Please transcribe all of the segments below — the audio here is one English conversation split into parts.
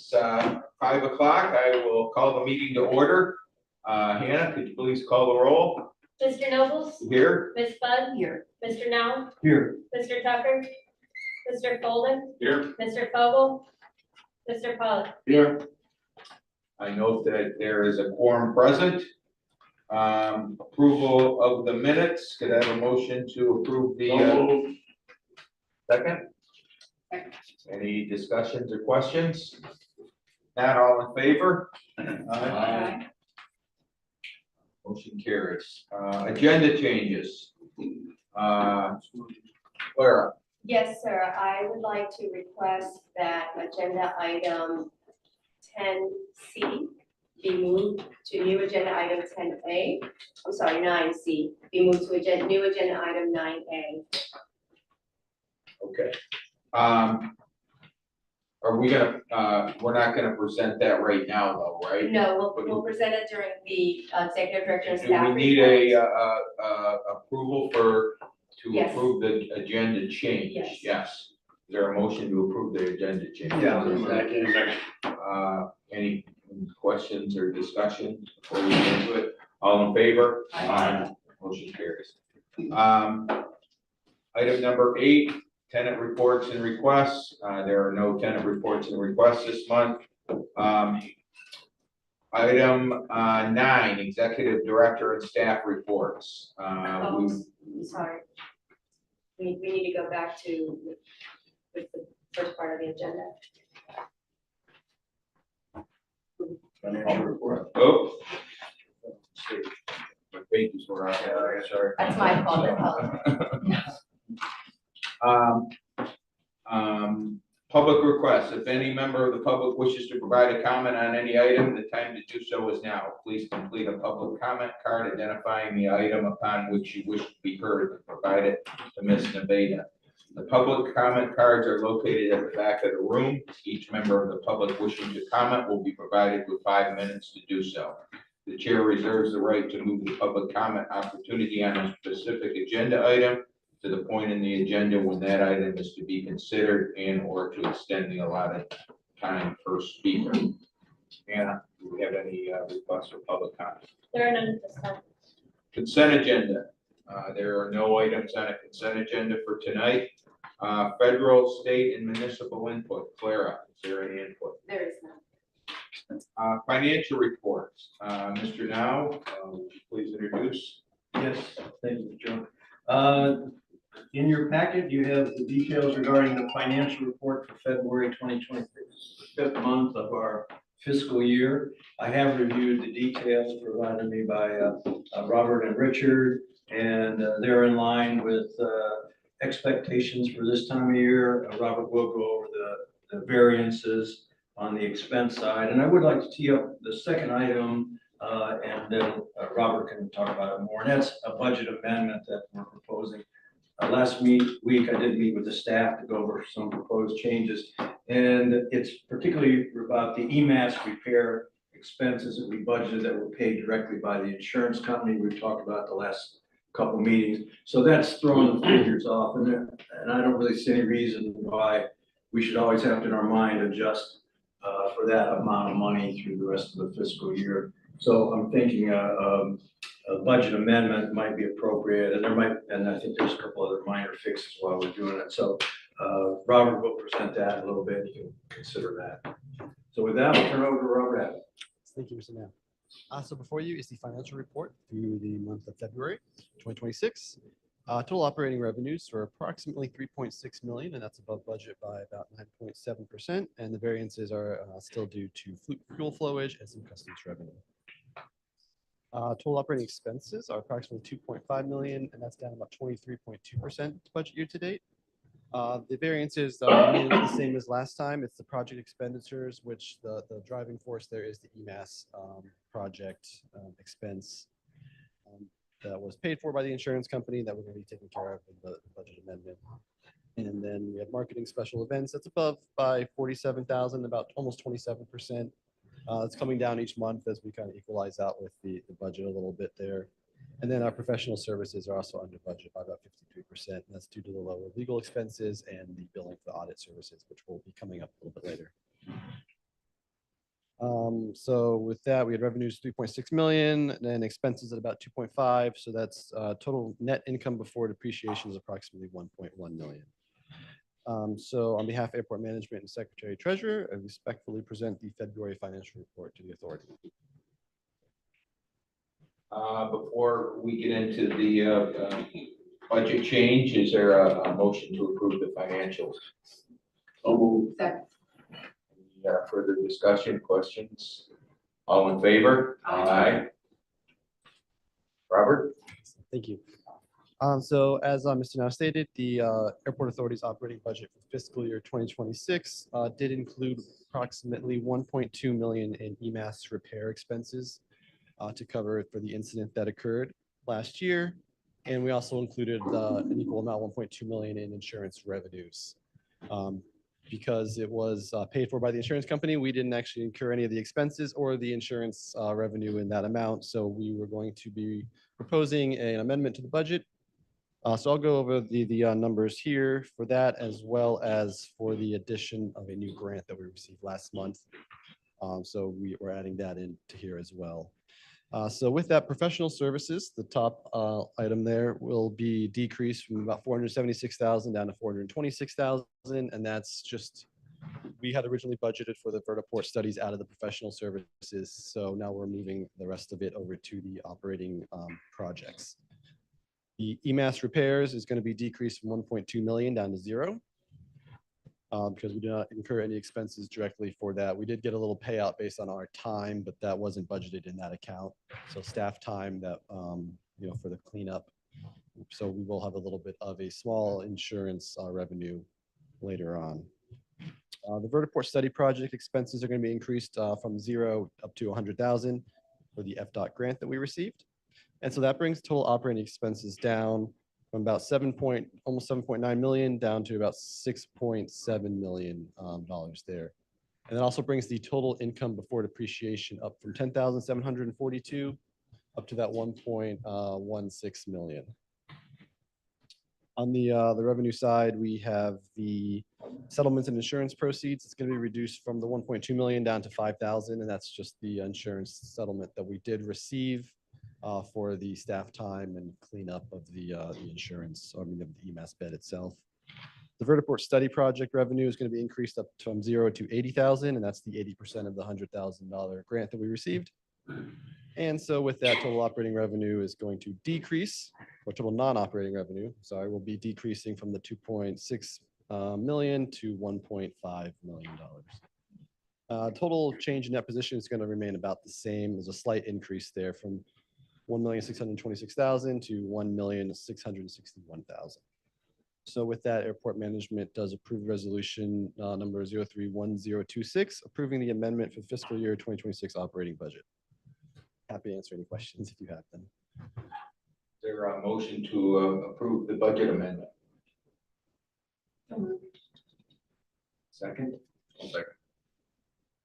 It's 5 o'clock. I will call the meeting to order. Hannah, could you please call the roll? Mr. Nobles? Here. Ms. Bud? Here. Mr. Now? Here. Mr. Tucker? Mr. Folden? Here. Mr. Fogel? Mr. Pollock? Here. I note that there is a quorum present. Approval of the minutes. Could I have a motion to approve the second? Any discussions or questions? Not all in favor? Aye. Motion carries. Agenda changes. Clara. Yes, sir. I would like to request that agenda item 10C be moved to new agenda item 10A. I'm sorry, 9C be moved to new agenda item 9A. Okay. Are we gonna, we're not gonna present that right now though, right? No, we'll present it during the executive director and Do staff. we need report. approval to Yes. approve the agenda change? Yes. Yes. Is there a motion to approve the agenda change? Yeah. Any questions or discussion before we get into it? All in favor? Aye. Motion carries. Item number 8, tenant reports and requests. There are no tenant reports and requests this month. Item 9, executive director and staff reports. I'm sorry. We need to go back to with the first part of the agenda. Financial report. Oh. Let's see. My pages were out there, sorry. That's my fault. Public requests. If any member of the public wishes to provide a comment on any item, the time to do so is now. Please complete a public comment card identifying the item upon which you wish to be heard and provide it to Ms. Nevada. The public comment cards are located at the back of the room. Each member of the public wishing to comment will be provided with 5 minutes to do so. The chair reserves the right to move the public comment opportunity on a specific agenda item to the point in the agenda when that item is to be considered and or to extend the allotted time per speaker. Anna, do we have any requests for public comment? There are none at this time. Consent agenda. There are no items on a consent agenda for tonight. Federal, state, and municipal input. Clara, is there any input? There is none. Financial reports. Mr. Now, would you please introduce? Yes, thank you, Joe. In your packet, you have the details regarding the financial report for February 2023, the 5th month of our fiscal year. I have reviewed the details provided me by Robert and Richard, and they're in line with expectations for this time of year. Robert will go over the variances on the expense side, and I would like to tee up the second item, and then Robert can talk about it more, and that's a budget amendment that we're proposing. Last week I did meet with the staff to go over some proposed changes, and it's particularly about the EMAS repair expenses that we budgeted that were paid directly by the insurance company. We've talked about the last couple meetings, so that's throwing the figures off, and I don't really see any reason why we should always have to, in our mind, adjust for that amount of money through the rest of the fiscal year. So I'm thinking a budget amendment might be appropriate, and I think there's a couple other minor fixes while we're doing it. So Robert will present that in a little bit. You can consider that. So with that, I'll turn it over to Robert. Thank you, Mr. Mayor. So before you is the financial report through the month of February 2026. Total operating revenues were approximately 3.6 million, and that's above budget by about 9.7%. And the variances are still due to fuel flowage and some customs revenue. Total operating expenses are approximately 2.5 million, and that's down about 23.2% budget year to date. The variances are mainly the same as last time. It's the project expenditures, which the driving force there is the EMAS project expense that was paid for by the insurance company that we're going to be taking care of in the budget amendment. And then we have marketing special events. That's above by 47,000, about almost 27%. It's coming down each month as we kind of equalize out with the budget a little bit there. And then our professional services are also under budget by about 53%. And that's due to the lower legal expenses and the billing for the audit services, which will be coming up a little bit later. So with that, we had revenues 3.6 million, and then expenses at about 2.5. So that's total net income before depreciation is approximately 1.1 million. So on behalf of Airport Management and Secretary Treasurer, I respectfully present the February financial report to the authority. Before we get into the budget change, is there a motion to approve the financials? Second. Any further discussion, questions? All in favor? Aye. Robert? Thank you. So as Mr. Now stated, the Airport Authority's operating budget for fiscal year 2026 did include approximately 1.2 million in EMAS repair expenses to cover for the incident that occurred last year. And we also included an equal amount, 1.2 million in insurance revenues. Because it was paid for by the insurance company, we didn't actually incur any of the expenses or the insurance revenue in that amount. So we were going to be proposing an amendment to the budget. So I'll go over the numbers here for that, as well as for the addition of a new grant that we received last month. So we're adding that into here as well. So with that, professional services, the top item there will be decreased from about 476,000 down to 426,000. And that's just, we had originally budgeted for the vertiport studies out of the professional services. So now we're moving the rest of it over to the operating projects. The EMAS repairs is going to be decreased from 1.2 million down to 0. Because we do not incur any expenses directly for that. We did get a little payout based on our time, but that wasn't budgeted in that account. So staff time that, for the cleanup. So we will have a little bit of a small insurance revenue later on. The vertiport study project expenses are going to be increased from 0 up to 100,000 for the FDOT grant that we received. And so that brings total operating expenses down from about almost 7.9 million down to about 6.7 million dollars there. And that also brings the total income before depreciation up from 10,742 up to that 1.16 million. On the revenue side, we have the settlements and insurance proceeds. It's going to be reduced from the 1.2 million down to 5,000, and that's just the insurance settlement that we did receive for the staff time and cleanup of the insurance, of the EMAS bed itself. The vertiport study project revenue is going to be increased up from 0 to 80,000, and that's the 80% of the $100,000 grant that we received. And so with that, total operating revenue is going to decrease, or total non-operating revenue, sorry, will be decreasing from the 2.6 million to $1.5 million. Total change in that position is going to remain about the same. There's a slight increase there from 1,626,000 to 1,661,000. So with that, Airport Management does approve resolution number 031026, approving the amendment for fiscal year 2026 operating budget. Happy to answer any questions if you have them. Is there a motion to approve the budget amendment? Second? Second.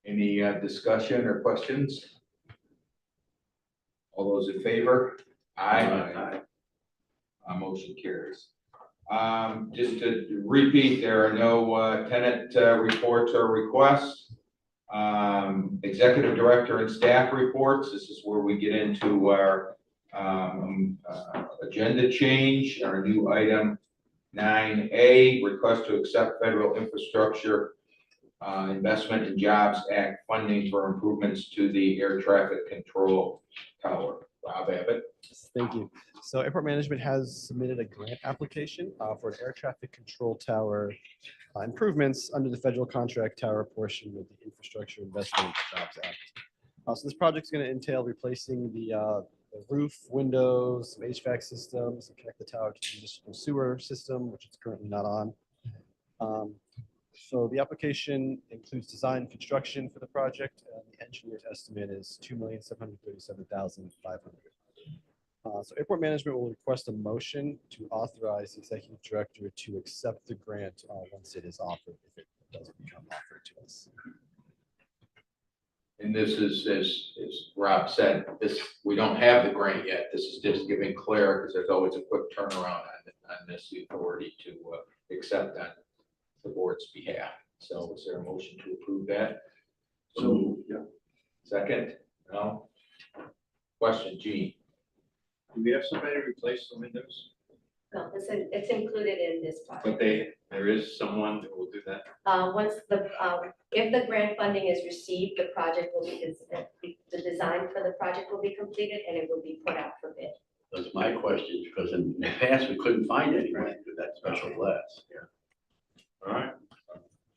Any discussion or questions? All those in favor? Aye. Motion carries. Just to repeat, there are no tenant reports or requests. Executive director and staff reports. This is where we get into our agenda change, our new item 9A, request to accept federal infrastructure Investment and Jobs Act funding for improvements to the air traffic control tower. Rob Abbott. Thank you. So Airport Management has submitted a grant application for an air traffic control tower improvements under the federal contract tower portion of the Infrastructure Investment and Jobs Act. So this project is going to entail replacing the roof, windows, some HVAC systems, and connect the tower to the municipal sewer system, which it's currently not on. So the application includes design and construction for the project, and the engineer's estimate is $2,737,500. So Airport Management will request a motion to authorize the executive director to accept the grant once it is offered, if it does become offered to us. And this is, as Rob said, we don't have the grant yet. This is just giving Claire, because there's always a quick turnaround on this, the authority to accept on the board's behalf. So is there a motion to approve that? So, yeah. Second? No? Question, G. Do we have somebody to replace the windows? No, it's included in this project. There is someone that will do that. If the grant funding is received, the project will be, the design for the project will be completed and it will be put out for bid. That's my question, because in the past, we couldn't find anyone to do that special class. All right.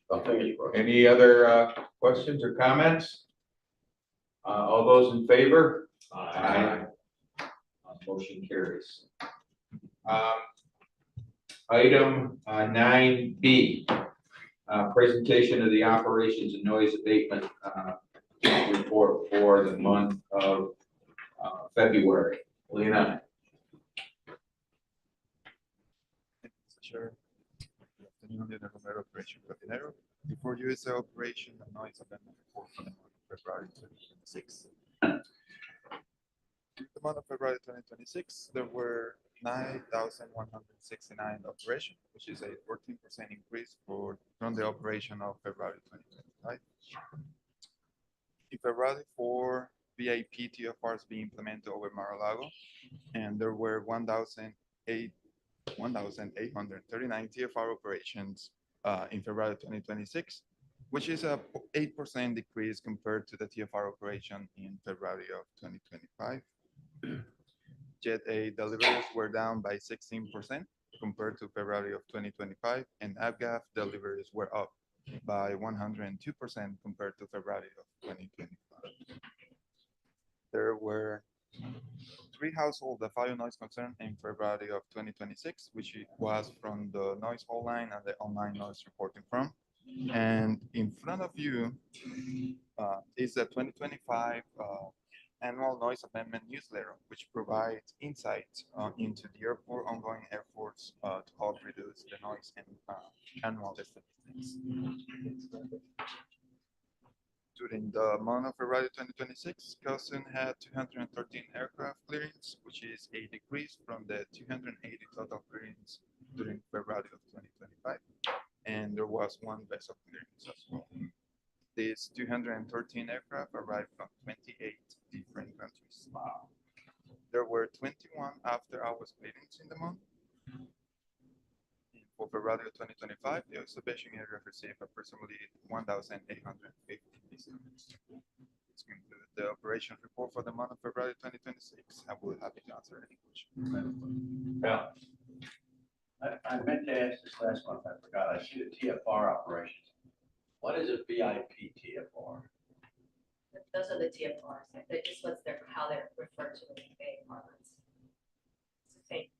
Well, fingers crossed. Any other questions or comments? All those in favor? Motion carries. Item 9B, presentation of the operations and noise abatement report for the month of February. Lena? Sure. Good afternoon, Leonardo Romero, Operation Coordinator. Before you is the operation and noise amendment report for the month of February 2026. In the month of February 2026, there were 9,169 operations, which is a 14% increase from the operation of February 2025. In February, 4 VIP TFRs being implemented over Mar-a-Lago, and there were 1,839 TFR operations in February 2026, which is a 8% decrease compared to the TFR operation in February of 2025. Jet A deliveries were down by 16% compared to February of 2025, and AVGAF deliveries were up by 102% compared to February of 2025. There were 3 households of fire noise concern in February of 2026, which was from the noise hotline and the online noise reporting firm. And in front of you is the 2025 annual noise amendment newsletter, which provides insights into the airport ongoing efforts to help reduce the noise and annual statistics. During the month of February 2026, Kelson had 213 aircraft clearance, which is a decrease from the 280 total clearance during February of 2025. And there was 1 vessel clearance as well. These 213 aircraft arrived from 28 different countries. Wow. There were 21 after-hours clearance in the month. For February 2025, the observation area received approximately 1,850 visitors. This concludes the operation report for the month of February 2026. I will be happy to answer any questions. Yeah. I meant to ask this last month, I forgot. I see the TFR operations. What is a VIP TFR? Those are the TFRs. They're just how they're referred to in the Bay departments. It's the same.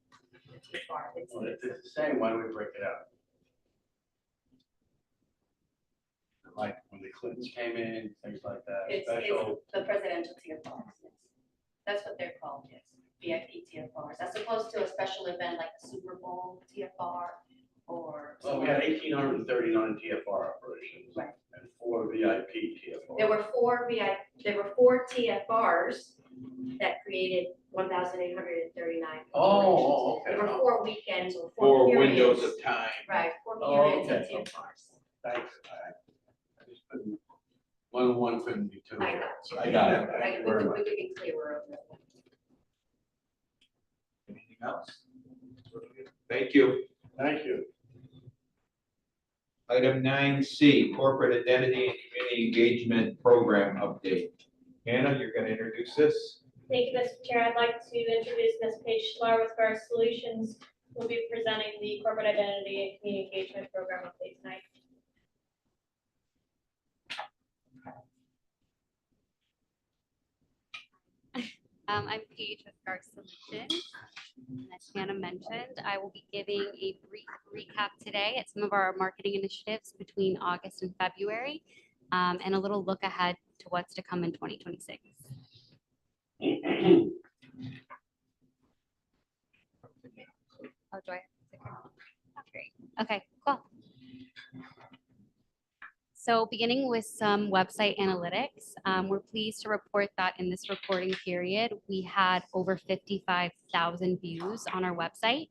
The TFR. Well, if it's the same, why do we break it out? Like when the Clintons came in, things like that, It's special. the presidential TFRs. Yes. That's what they're called, yes. VIP TFRs, as opposed to a special event like the Super Bowl TFR or. Well, we had 1,839 TFR operations. Right. And 4 VIP TFR. There were 4 TFRs that created 1,839. Oh, okay. There were 4 weekends or 4 4 periods. windows of time. Right, 4 Oh, periods of okay. TFRs. Thanks. I just couldn't, 1 and 1 couldn't be 2. I got you. I got it. Right, Thank you we very could much. be clearer of that. Anything else? Thank you. Thank you. Item 9C, corporate identity and community engagement program update. Hannah, you're going to introduce this? Thank you, Mr. Chair. I'd like to introduce Ms. Paige Schlar with GAR Solutions, who will be presenting the corporate identity and community engagement program update tonight. I'm Paige with GAR Solutions. As Hannah mentioned, I will be giving a brief recap today at some of our marketing initiatives between August and February, and a little look ahead to what's to come in 2026. Oh, do I have to click on? Oh, great. Okay, cool. So beginning with some website analytics, we're pleased to report that in this reporting period, we had over 55,000 views on our website.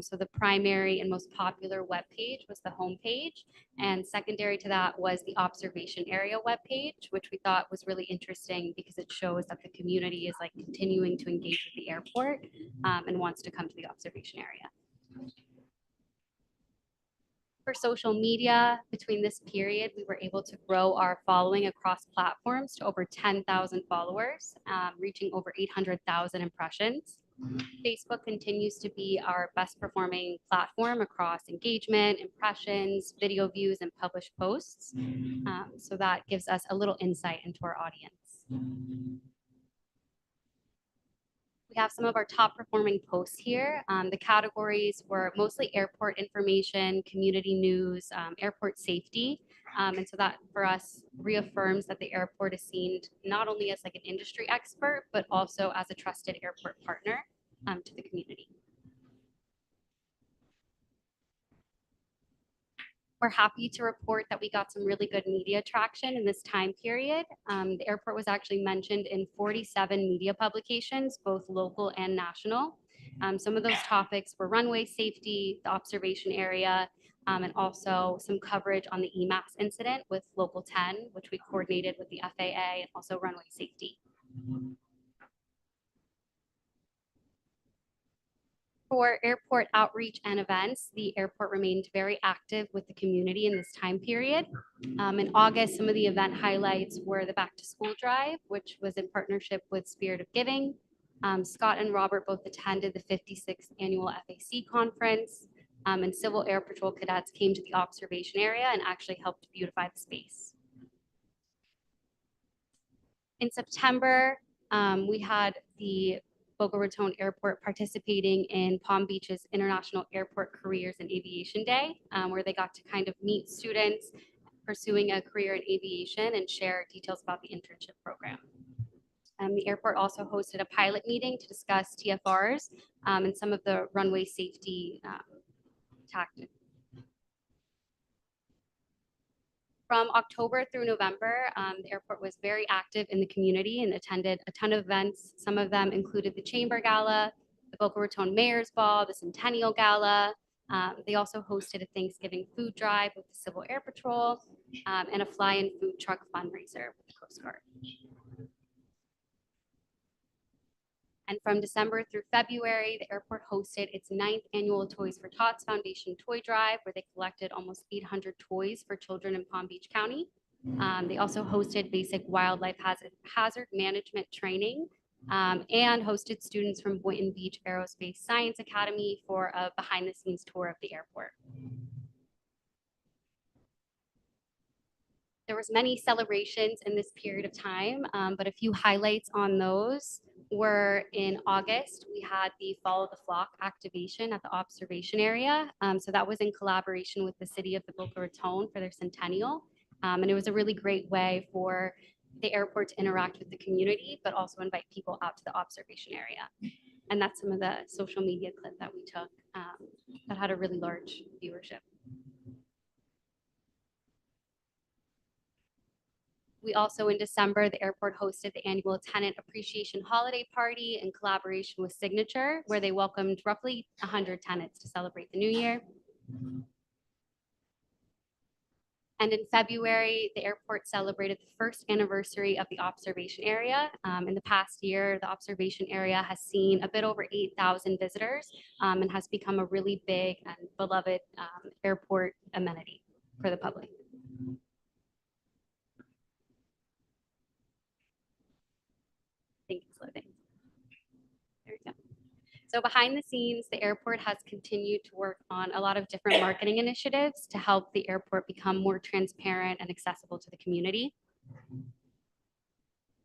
So the primary and most popular webpage was the homepage, and secondary to that was the observation area webpage, which we thought was really interesting because it shows that the community is like continuing to engage with the airport and wants to come to the observation area. For social media, between this period, we were able to grow our following across platforms to over 10,000 followers, reaching over 800,000 impressions. Facebook continues to be our best performing platform across engagement, impressions, video views, and published posts. So that gives us a little insight into our audience. We have some of our top performing posts here. The categories were mostly airport information, community news, airport safety. And so that for us reaffirms that the airport is seen not only as like an industry expert, but also as a trusted airport partner to the community. We're happy to report that we got some really good media traction in this time period. The airport was actually mentioned in 47 media publications, both local and national. Some of those topics were runway safety, the observation area, and also some coverage on the EMAS incident with Local 10, which we coordinated with the FAA, and also runway safety. For airport outreach and events, the airport remained very active with the community in this time period. In August, some of the event highlights were the Back to School Drive, which was in partnership with Spirit of Giving. Scott and Robert both attended the 56th annual FAC conference, and Civil Air Patrol cadets came to the observation area and actually helped beautify the space. In September, we had the Boca Raton Airport participating in Palm Beach's International Airport Careers in Aviation Day, where they got to kind of meet students pursuing a career in aviation and share details about the internship program. The airport also hosted a pilot meeting to discuss TFRs and some of the runway safety tactics. From October through November, the airport was very active in the community and attended a ton of events. Some of them included the Chamber Gala, the Boca Raton Mayor's Ball, the Centennial Gala. They also hosted a Thanksgiving food drive with the Civil Air Patrol and a fly-in food truck fundraiser with the Coast Guard. And from December through February, the airport hosted its 9th annual Toys for Tots Foundation Toy Drive, where they collected almost 800 toys for children in Palm Beach County. They also hosted basic wildlife hazard management training and hosted students from Boynton Beach Aerospace Science Academy for a behind-the-scenes tour of the airport. There was many celebrations in this period of time, but a few highlights on those were in August, we had the Follow the Flock activation at the observation area. So that was in collaboration with the city of the Boca Raton for their centennial. And it was a really great way for the airport to interact with the community, but also invite people out to the observation area. And that's some of the social media clip that we took that had a really large viewership. We also, in December, the airport hosted the annual Tenant Appreciation Holiday Party in collaboration with Signature, where they welcomed roughly 100 tenants to celebrate the new year. And in February, the airport celebrated the first anniversary of the observation area. In the past year, the observation area has seen a bit over 8,000 visitors and has become a really big and beloved airport amenity for the public. I think it's loading. There we go. So behind the scenes, the airport has continued to work on a lot of different marketing initiatives to help the airport become more transparent and accessible to the community.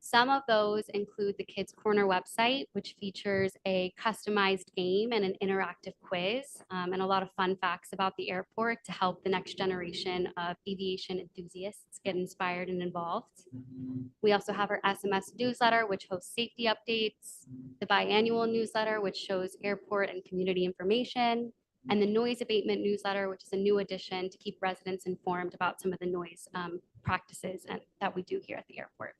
Some of those include the Kids Corner website, which features a customized game and an interactive quiz, and a lot of fun facts about the airport to help the next generation of aviation enthusiasts get inspired and involved. We also have our SMS newsletter, which hosts safety updates, the biannual newsletter, which shows airport and community information, and the noise abatement newsletter, which is a new addition to keep residents informed about some of the noise practices that we do here at the airport.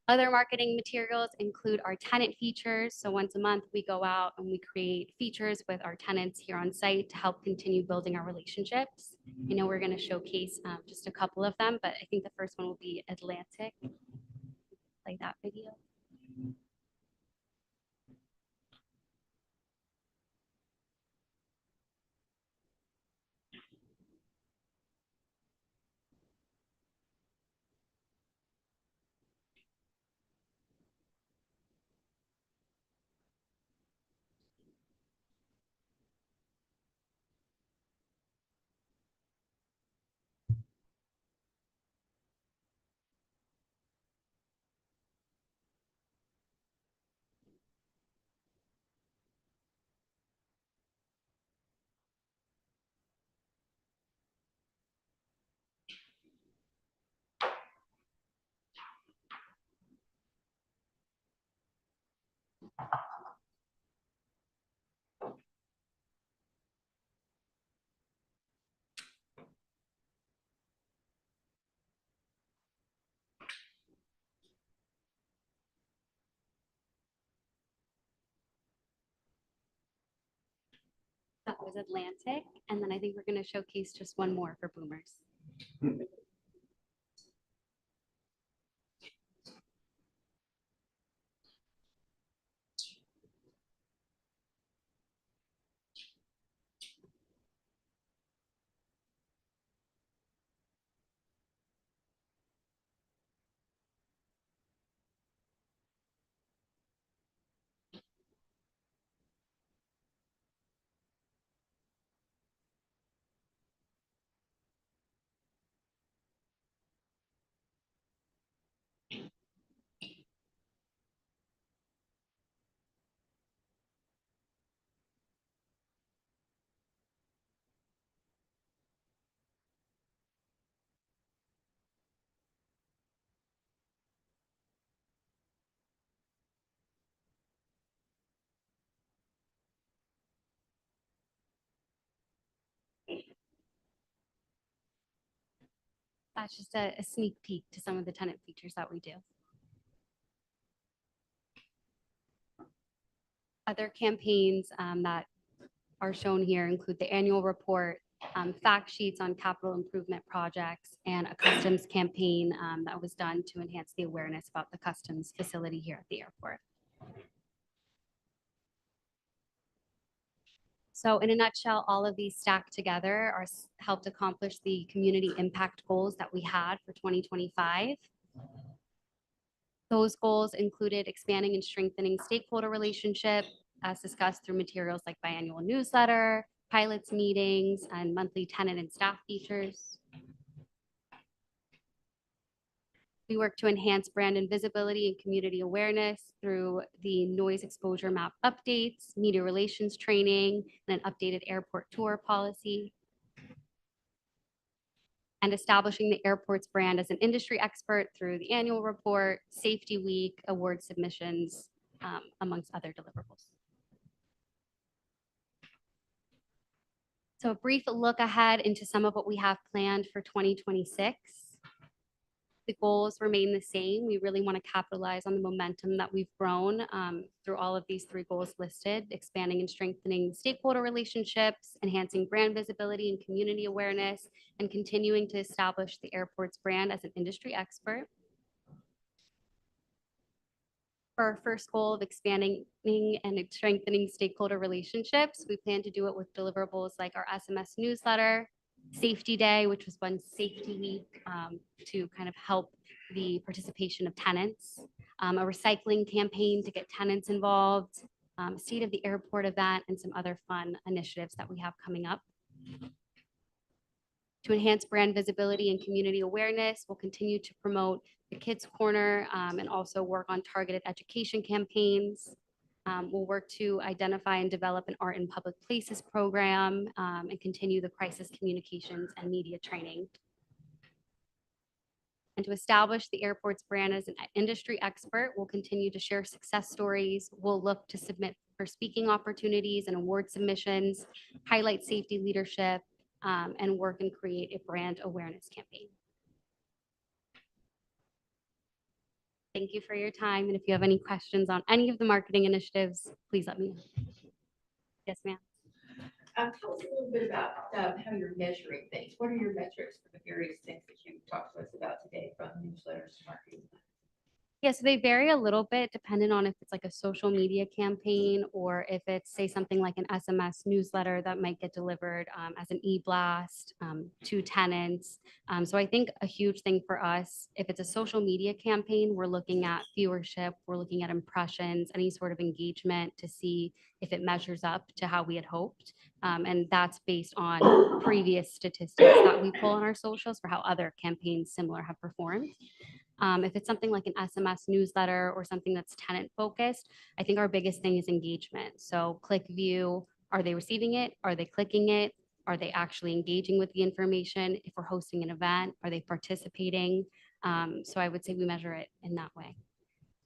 Other marketing materials include our tenant features. So once a month, we go out and we create features with our tenants here on site to help continue building our relationships. I know we're going to showcase just a couple of them, but I think the first one will be Atlantic. Play that video. That was Atlantic. And then I think we're going to showcase just one more for boomers. That's just a sneak peek to some of the tenant features that we do. Other campaigns that are shown here include the annual report, fact sheets on capital improvement projects, and a customs campaign that was done to enhance the awareness about the customs facility here at the airport. So in a nutshell, all of these stacked together are helped accomplish the community impact goals that we had for 2025. Those goals included expanding and strengthening stakeholder relationship, as discussed through materials like biannual newsletter, pilots meetings, and monthly tenant and staff features. We work to enhance brand and visibility and community awareness through the noise exposure map updates, media relations training, and an updated airport tour policy. And establishing the airport's brand as an industry expert through the annual report, safety week, award submissions, amongst other deliverables. So a brief look ahead into some of what we have planned for 2026. The goals remain the same. We really want to capitalize on the momentum that we've grown through all of these three goals listed, expanding and strengthening stakeholder relationships, enhancing brand visibility and community awareness, and continuing to establish the airport's brand as an industry expert. For our first goal of expanding and strengthening stakeholder relationships, we plan to do it with deliverables like our SMS newsletter, Safety Day, which was one safety week to kind of help the participation of tenants, a recycling campaign to get tenants involved, state of the airport event, and some other fun initiatives that we have coming up. To enhance brand visibility and community awareness, we'll continue to promote the Kids Corner and also work on targeted education campaigns. We'll work to identify and develop an art in public places program and continue the crisis communications and media training. And to establish the airport's brand as an industry expert, we'll continue to share success stories. We'll look to submit for speaking opportunities and award submissions, highlight safety leadership, and work and create a brand awareness campaign. Thank you for your time. And if you have any questions on any of the marketing initiatives, please let me know. Yes, ma'am. Tell us a little bit about how you're measuring things. What are your metrics for the various things that you've talked to us about today, from newsletters to marketing? Yeah, so they vary a little bit depending on if it's like a social media campaign or if it's, say, something like an SMS newsletter that might get delivered as an e-blast to tenants. So I think a huge thing for us, if it's a social media campaign, we're looking at viewership, we're looking at impressions, any sort of engagement to see if it measures up to how we had hoped. And that's based on previous statistics that we pull on our socials for how other campaigns similar have performed. If it's something like an SMS newsletter or something that's tenant focused, I think our biggest thing is engagement. So click view, are they receiving it? Are they clicking it? Are they actually engaging with the information? If we're hosting an event, are they participating? So I would say we measure it in that way.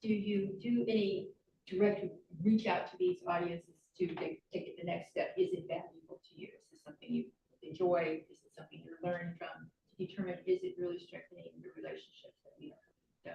Do you do any direct reach out to these audiences to take it the next step? Is it valuable to you? Is this something you enjoy? Is it something you're learning from? To determine, is it really strengthening your relationships that we does?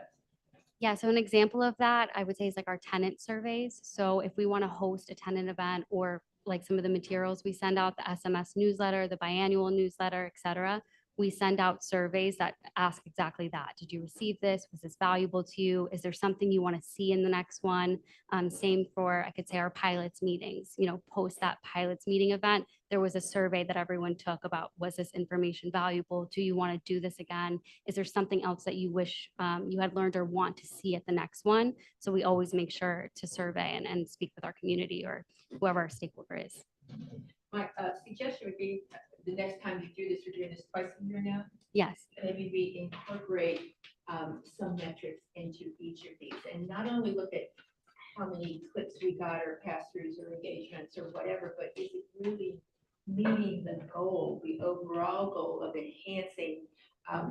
Yeah, so an example of that, I would say, is like our tenant surveys. So if we want to host a tenant event, or like some of the materials we send out, the SMS newsletter, the biannual newsletter, et cetera, we send out surveys that ask exactly that. Did you receive this? Was this valuable to you? Is there something you want to see in the next one? Same for, I could say, our pilots meetings. You know, post that pilots meeting event, there was a survey that everyone took about, was this information valuable? Do you want to do this again? Is there something else that you wish you had learned or want to see at the next one? So we always make sure to survey and speak with our community or whoever our stakeholder is. My suggestion would be, the next time you do this, you're doing this twice a year now, Yes. maybe we incorporate some metrics into each of these, and not only look at how many clicks we got or pass-throughs or engagements or whatever, but is it really meeting the goal, the overall goal of enhancing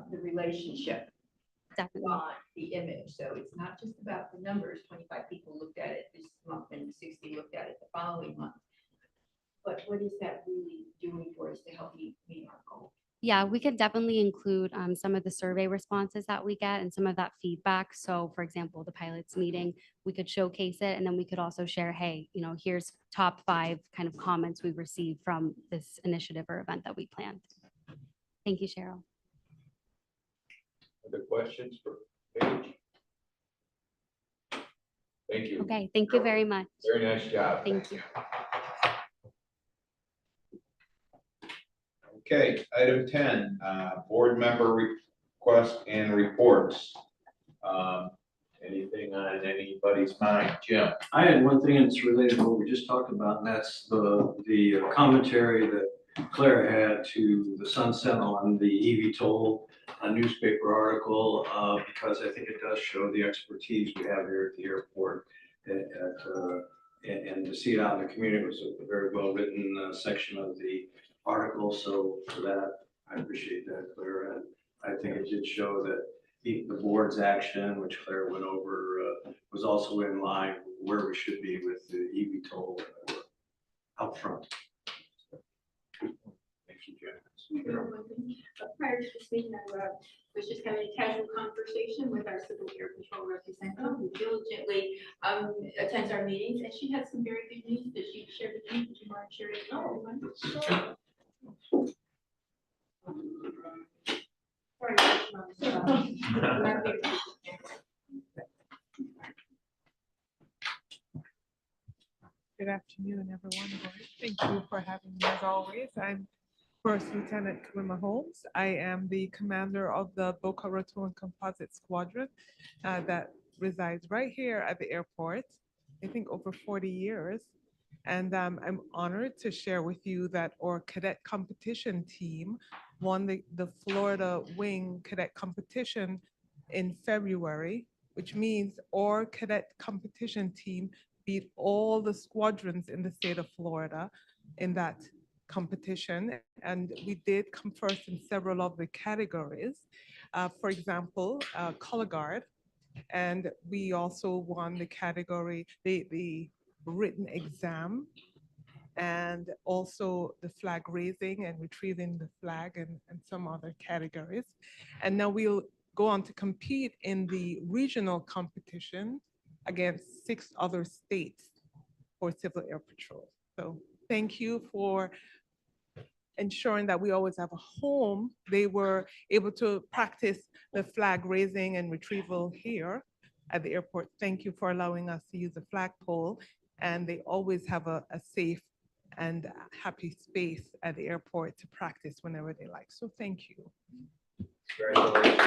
the relationship, Definitely. bond, the image. So it's not just about the numbers. 25 people looked at it this month and 60 looked at it the following month. But what is that really doing for us to help meet our goal? Yeah, we could definitely include some of the survey responses that we get and some of that feedback. So for example, the pilots meeting, we could showcase it, and then we could also share, hey, you know, here's top 5 kind of comments we've received from this initiative or event that we planned. Thank you, Cheryl. Other questions for Paige? Thank you. Okay, thank you very much. Very nice job. Thank you. Okay, item 10, board member request and reports. Anything on anybody's mind? Jim? I had one thing that's related to what we just talked about, and that's the commentary that Claire had to the Sun Sentinel on the eVTOL newspaper article, because I think it does show the expertise we have here at the airport. And to see it out in the community was a very well-written section of the article. So for that, I appreciate that, Claire. And I think it did show that the board's action, which Claire went over, was also in line where we should be with the eVTOL up front. Thank you, Jim. Prior to this meeting, I was just having a casual conversation with our civil air control representative who diligently attends our meetings, and she had some very good news that she shared with me. Would you mind sharing it with everyone? Sure. Sorry, I'm Good afternoon, everyone. Thank you for having me as always. I'm First Lieutenant Kalima Holmes. I am the commander of the Boca Raton Composite Squadron that resides right here at the airport, I think over 40 years. And I'm honored to share with you that our cadet competition team won the Florida Wing Cadet Competition in February, which means our cadet competition team beat all the squadrons in the state of Florida in that competition. And we did come first in several of the categories. For example, color guard. And we also won the category, the written exam, and also the flag raising and retrieving the flag and some other categories. And now we'll go on to compete in the regional competition against 6 other states for Civil Air Patrol. So thank you for ensuring that we always have a home. They were able to practice the flag raising and retrieval here at the airport. Thank you for allowing us to use the flagpole. And they always have a safe and happy space at the airport to practice whenever they like. So thank you. Congratulations.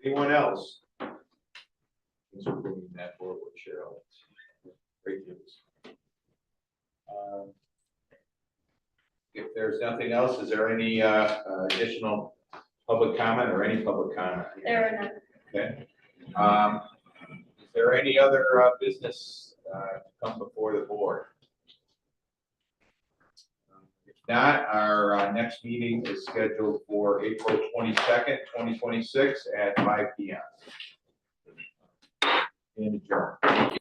Anyone else? Thanks for bringing that forward, Cheryl. Great news. If there's nothing else, is there any additional public comment or any public comment? There are none. Okay. Is there any other business to come before the board? If not, our next meeting is scheduled for April 22nd, 2026 at 5 p.m. And adjourned.